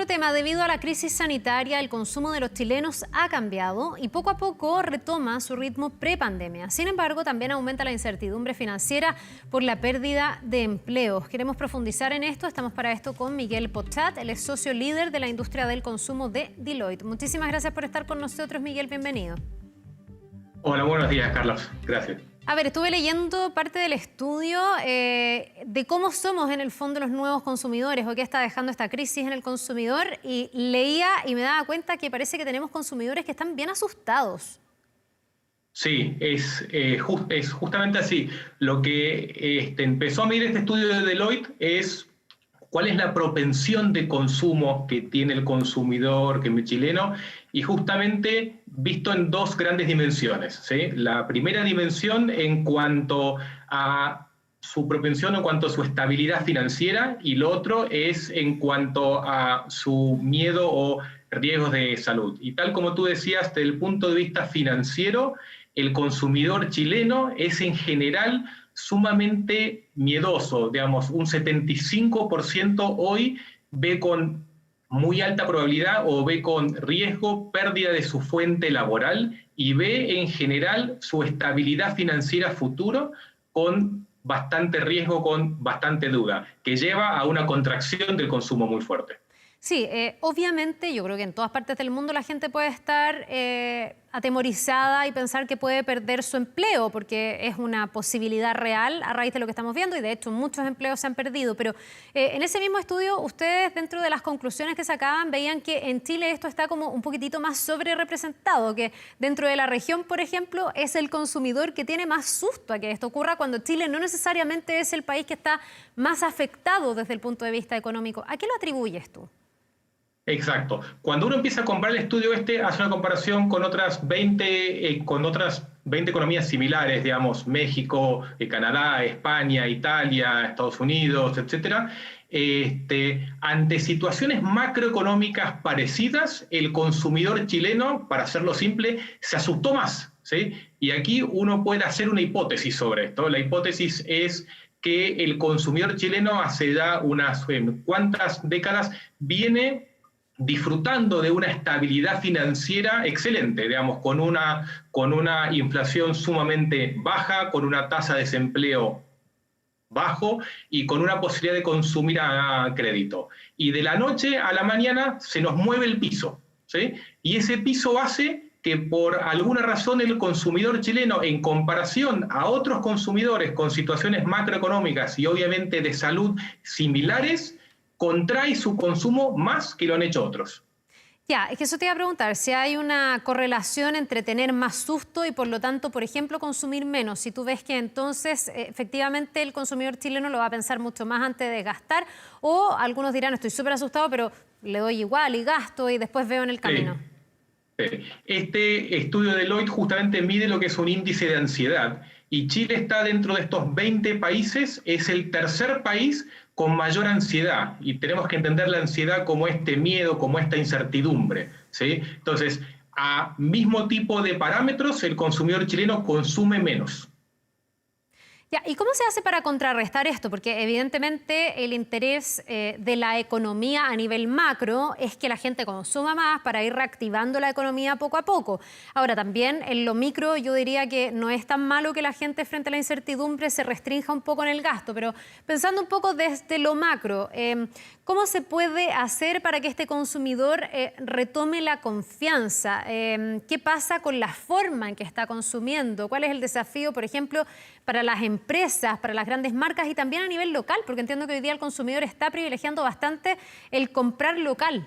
tema, debido a la crisis sanitaria, el consumo de los chilenos ha cambiado y poco a poco retoma su ritmo prepandemia. Sin embargo, también aumenta la incertidumbre financiera por la pérdida de empleos. Queremos profundizar en esto. Estamos para esto con Miguel Pochat, él es socio líder de la industria del consumo de Deloitte. Muchísimas gracias por estar con nosotros, Miguel. Bienvenido. Hola, buenos días, Carlos. Gracias. A ver, estuve leyendo parte del estudio de cómo somos en el fondo los nuevos consumidores o qué está dejando esta crisis en el consumidor y leía y me daba cuenta que parece que tenemos consumidores que están bien asustados. Sí, es justamente así. Lo que empezó a medir este estudio de Deloitte es cuál es la propensión de consumo que tiene el consumidor chileno y justamente visto en dos grandes dimensiones, ¿sí? La primera dimensión en cuanto a su propensión, en cuanto a su estabilidad financiera, y lo otro es en cuanto a su miedo o riesgos de salud. Y tal como tú decías, desde el punto de vista financiero, el consumidor chileno es en general sumamente miedoso, digamos, un 75% hoy ve con muy alta probabilidad o ve con riesgo pérdida de su fuente laboral y ve en general su estabilidad financiera futuro con bastante riesgo, con bastante duda, que lleva a una contracción del consumo muy fuerte. Sí, obviamente yo creo que en todas partes del mundo la gente puede estar atemorizada y pensar que puede perder su empleo porque es una posibilidad real a raíz de lo que estamos viendo y de hecho muchos empleos se han perdido. Pero en ese mismo estudio ustedes dentro de las conclusiones que sacaban veían que en Chile esto está como un poquitito más sobre representado, que dentro de la región, por ejemplo, es el consumidor que tiene más susto a que esto ocurra cuando Chile no necesariamente es el país que está más afectado desde el punto de vista económico. ¿A qué lo atribuyes tú? Exacto. Cuando uno empieza a comparar el estudio hace una comparación con otras 20 economías similares, digamos, México, Canadá, España, Italia, Estados Unidos, etcétera. Ante situaciones macroeconómicas parecidas, el consumidor chileno, para hacerlo simple, se asustó más, ¿sí? Y aquí uno puede hacer una hipótesis sobre esto. La hipótesis es que el consumidor chileno hace ya unas cuantas décadas viene disfrutando de una estabilidad financiera excelente, digamos, con una inflación sumamente baja, con una tasa de desempleo bajo y con una posibilidad de consumir a crédito. Y de la noche a la mañana se nos mueve el piso, ¿sí? Y ese piso hace que por alguna razón el consumidor chileno, en comparación a otros consumidores con situaciones macroeconómicas y obviamente de salud similares, contrae su consumo más que lo han hecho otros. Ya, es que eso te iba a preguntar, si hay una correlación entre tener más susto y por lo tanto, por ejemplo, consumir menos. Si tú ves que entonces efectivamente el consumidor chileno lo va a pensar mucho más antes de gastar o algunos dirán, estoy súper asustado, pero le doy igual y gasto y después veo en el camino. Sí. Este estudio de Deloitte justamente mide lo que es un índice de ansiedad y Chile está dentro de estos 20 países, es el tercer país con mayor ansiedad y tenemos que entender la ansiedad como este miedo, como esta incertidumbre, ¿sí? Entonces, a mismo tipo de parámetros, el consumidor chileno consume menos. Ya, ¿y cómo se hace para contrarrestar esto? Porque evidentemente el interés de la economía a nivel macro es que la gente consuma más para ir reactivando la economía poco a poco. Ahora, también en lo micro yo diría que no es tan malo que la gente frente a la incertidumbre se restrinja un poco en el gasto, pero pensando un poco desde lo macro, ¿cómo se puede hacer para que este consumidor retome la confianza? ¿Qué pasa con la forma en que está consumiendo? ¿Cuál es el desafío, por ejemplo, para las empresas, para las grandes marcas y también a nivel local? Porque entiendo que hoy día el consumidor está privilegiando bastante el comprar local.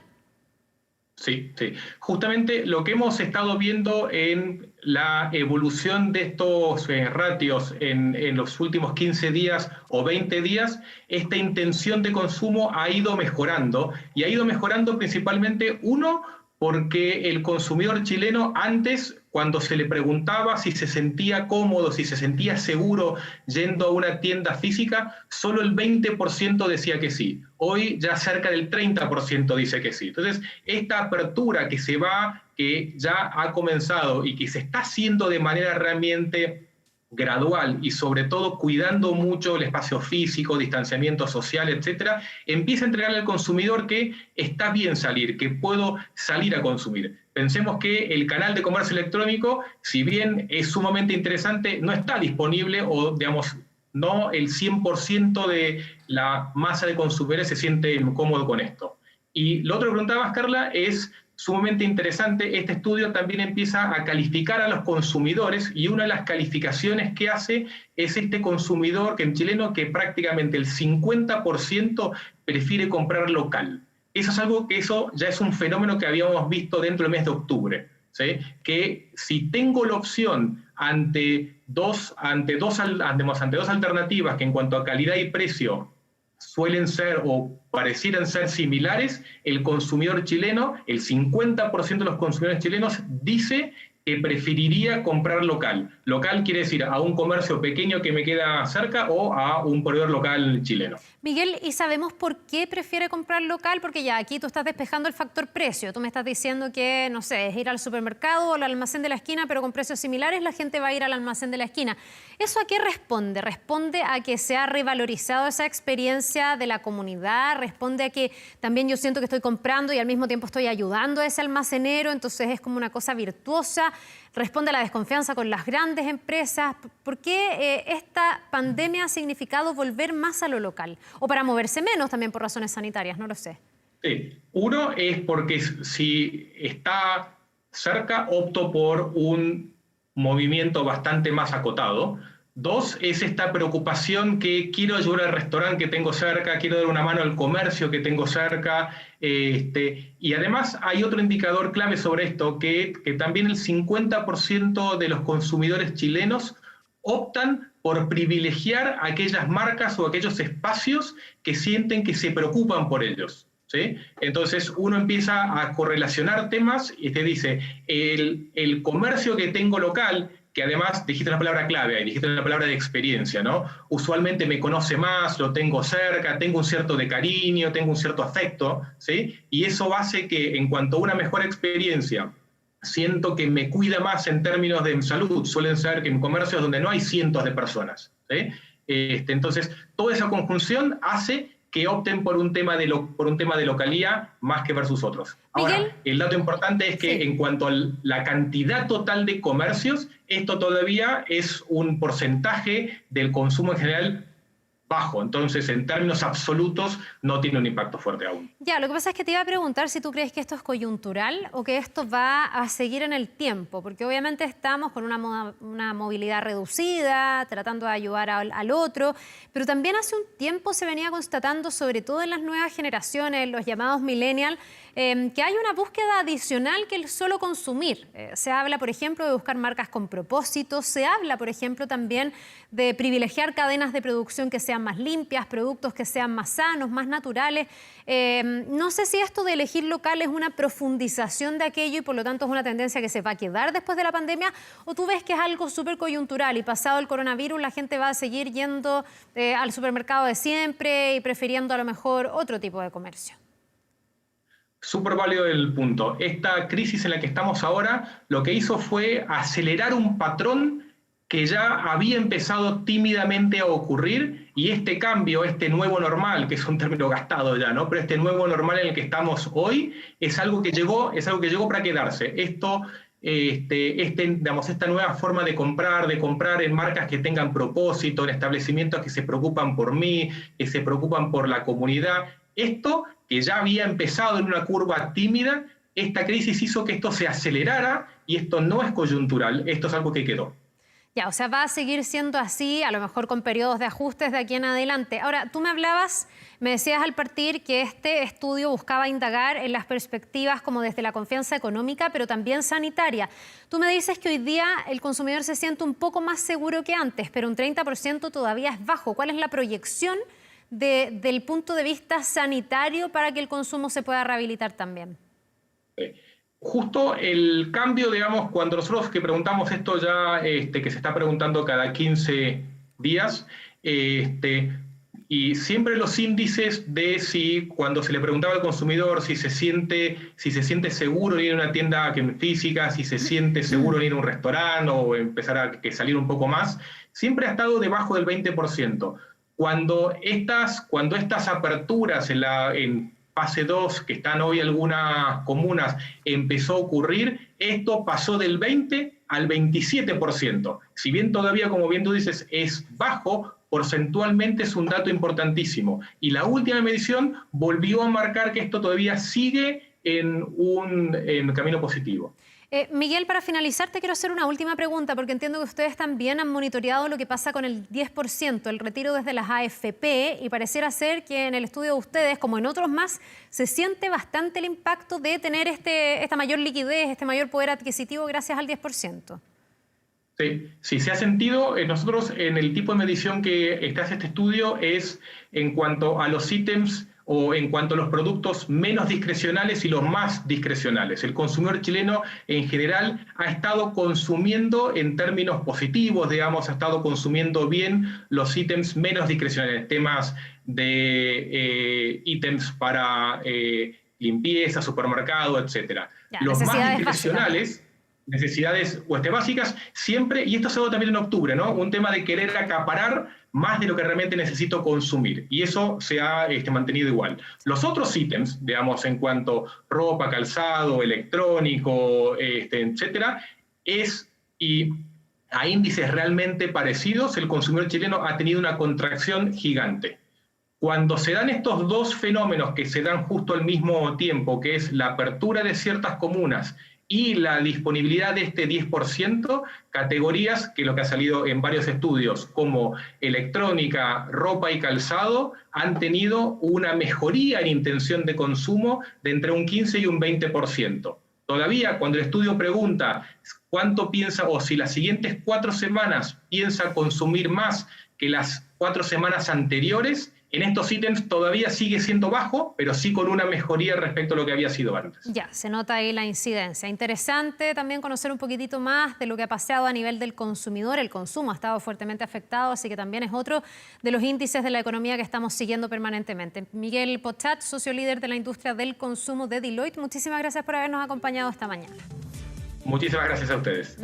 Sí, sí. Justamente lo que hemos estado viendo en la evolución de estos ratios en los últimos 15 días o 20 días, esta intención de consumo ha ido mejorando y ha ido mejorando principalmente, uno, porque el consumidor chileno antes, cuando se le preguntaba si se sentía cómodo, si se sentía seguro yendo a una tienda física, solo el 20% decía que sí. Hoy ya cerca del 30% dice que sí. Entonces, esta apertura que ya ha comenzado y que se está haciendo de manera realmente gradual y sobre todo cuidando mucho el espacio físico, distanciamiento social, etcétera, empieza a entregarle al consumidor que está bien salir, que puedo salir a consumir. Pensemos que el canal de comercio electrónico, si bien es sumamente interesante, no está disponible o, digamos, no el 100% de la masa de consumidores se siente cómodo con esto. Y lo otro que preguntabas, Carla, es sumamente interesante. Este estudio también empieza a calificar a los consumidores y una de las calificaciones que hace es este consumidor que en chileno que prácticamente el 50% prefiere comprar local. Eso es algo que eso ya es un fenómeno que habíamos visto dentro del mes de octubre, ¿sí? Que si tengo la opción ante dos alternativas que en cuanto a calidad y precio suelen ser o parecieran ser similares, el consumidor chileno, el 50% de los consumidores chilenos dice que preferiría comprar local. Local quiere decir a un comercio pequeño que me queda cerca o a un proveedor local chileno. Miguel, ¿y sabemos por qué prefiere comprar local? Porque ya aquí tú estás despejando el factor precio. Tú me estás diciendo que, no sé, es ir al supermercado o al almacén de la esquina, pero con precios similares la gente va a ir al almacén de la esquina. ¿Eso a qué responde? ¿Responde a que se ha revalorizado esa experiencia de la comunidad? ¿Responde a que también yo siento que estoy comprando y al mismo tiempo estoy ayudando a ese almacenero? Entonces es como una cosa virtuosa. ¿Responde a la desconfianza con las grandes empresas? ¿Por qué esta pandemia ha significado volver más a lo local? O para moverse menos también por razones sanitarias, no lo sé. Sí. Uno es porque si está cerca, opto por un movimiento bastante más acotado. Dos, es esta preocupación que quiero ayudar al restaurante que tengo cerca, quiero dar una mano al comercio que tengo cerca. Y además hay otro indicador clave sobre esto, que también el 50% de los consumidores chilenos optan por privilegiar aquellas marcas o aquellos espacios que sienten que se preocupan por ellos, ¿sí? Entonces uno empieza a correlacionar temas y te dice, el comercio que tengo local, que además dijiste una palabra clave ahí, dijiste una palabra de experiencia, ¿no? Usualmente me conoce más, lo tengo cerca, tengo un cierto de cariño, tengo un cierto afecto, ¿sí? Y eso hace que en cuanto a una mejor experiencia, siento que me cuida más en términos de salud, suelen ser que en comercios donde no hay cientos de personas, ¿sí? Entonces, toda esa conjunción hace que opten por un tema de localía más que versus otros. Ahora, Miguel, el dato importante es que en cuanto a la cantidad total de comercios, esto todavía es un porcentaje del consumo en general bajo. Entonces, en términos absolutos, no tiene un impacto fuerte aún. ya, lo que pasa es que te iba a preguntar si tú crees que esto es coyuntural o que esto va a seguir en el tiempo, porque obviamente estamos con una movilidad reducida, tratando de ayudar al otro, pero también hace un tiempo se venía constatando, sobre todo en las nuevas generaciones, los llamados millennials, que hay una búsqueda adicional que el solo consumir. Se habla, por ejemplo, de buscar marcas con propósito, se habla, por ejemplo, también de privilegiar cadenas de producción que sean más limpias, productos que sean más sanos, más naturales. No sé si esto de elegir local es una profundización de aquello y por lo tanto es una tendencia que se va a quedar después de la pandemia, o tú ves que es algo súper coyuntural y pasado el coronavirus la gente va a seguir yendo al supermercado de siempre y prefiriendo a lo mejor otro tipo de comercio. Súper válido el punto. Esta crisis en la que estamos ahora lo que hizo fue acelerar un patrón que ya había empezado tímidamente a ocurrir, y este cambio, este nuevo normal, que es un término gastado ya, ¿no? Pero este nuevo normal en el que estamos hoy es algo que llegó para quedarse. Digamos, esta nueva forma de comprar en marcas que tengan propósito, en establecimientos que se preocupan por mí, que se preocupan por la comunidad. Esto, que ya había empezado en una curva tímida, esta crisis hizo que esto se acelerara, y esto no es coyuntural, esto es algo que quedó. Ya, o sea, va a seguir siendo así, a lo mejor con periodos de ajustes de aquí en adelante. Ahora, tú me decías al partir que este estudio buscaba indagar en las perspectivas como desde la confianza económica, pero también sanitaria. Tú me dices que hoy día el consumidor se siente un poco más seguro que antes, pero un 30% todavía es bajo. ¿Cuál es la proyección del punto de vista sanitario para que el consumo se pueda rehabilitar también? Justo el cambio, digamos, cuando nosotros que preguntamos esto ya, que se está preguntando cada 15 días, y Y siempre los índices de si cuando se le preguntaba al consumidor si se siente seguro en ir a una tienda física, si se siente seguro en ir a un restaurante o empezar a salir un poco más, siempre ha estado debajo del 20%. Cuando estas aperturas en fase 2, que están hoy algunas comunas, empezó a ocurrir, esto pasó del 20 al 27%. Si bien todavía, como bien tú dices, es bajo, porcentualmente es un dato importantísimo. Y la última medición volvió a marcar que esto todavía sigue en camino positivo. Miguel, para finalizar te quiero hacer una última pregunta, porque entiendo que ustedes también han monitoreado lo que pasa con el 10%, el retiro desde las AFP, y pareciera ser que en el estudio de ustedes, como en otros más, se siente bastante el impacto de tener esta mayor liquidez, este mayor poder adquisitivo gracias al 10%. Sí, se ha sentido. Nosotros en el tipo de medición que hace este estudio es en cuanto a los ítems o en cuanto a los productos menos discrecionales y los más discrecionales. El consumidor chileno en general ha estado consumiendo en términos positivos, digamos, ha estado consumiendo bien los ítems menos discrecionales, temas de ítems para limpieza, supermercado, etc. Los más discrecionales, necesidades básicas, siempre, y esto se ha dado también en octubre, ¿no? Un tema de querer acaparar más de lo que realmente necesito consumir, y eso se ha mantenido igual. Los otros ítems, digamos, en cuanto ropa, calzado, electrónico, etcétera, y a índices realmente parecidos, el consumidor chileno ha tenido una contracción gigante. Cuando se dan estos dos fenómenos que se dan justo al mismo tiempo, que es la apertura de ciertas comunas y la disponibilidad de este 10%, categorías que lo que ha salido en varios estudios, como electrónica, ropa y calzado, han tenido una mejoría en intención de consumo de entre un 15 y un 20%. Todavía, cuando el estudio pregunta cuánto piensa, o si las siguientes 4 semanas piensa consumir más que las 4 semanas anteriores, en estos ítems todavía sigue siendo bajo, pero sí con una mejoría respecto a lo que había sido antes. Ya, se nota ahí la incidencia. Interesante también conocer un poquitito más de lo que ha pasado a nivel del consumidor. El consumo ha estado fuertemente afectado, así que también es otro de los índices de la economía que estamos siguiendo permanentemente. Miguel Pochat, socio líder de la industria del consumo de Deloitte, muchísimas gracias por habernos acompañado esta mañana. Muchísimas gracias a ustedes.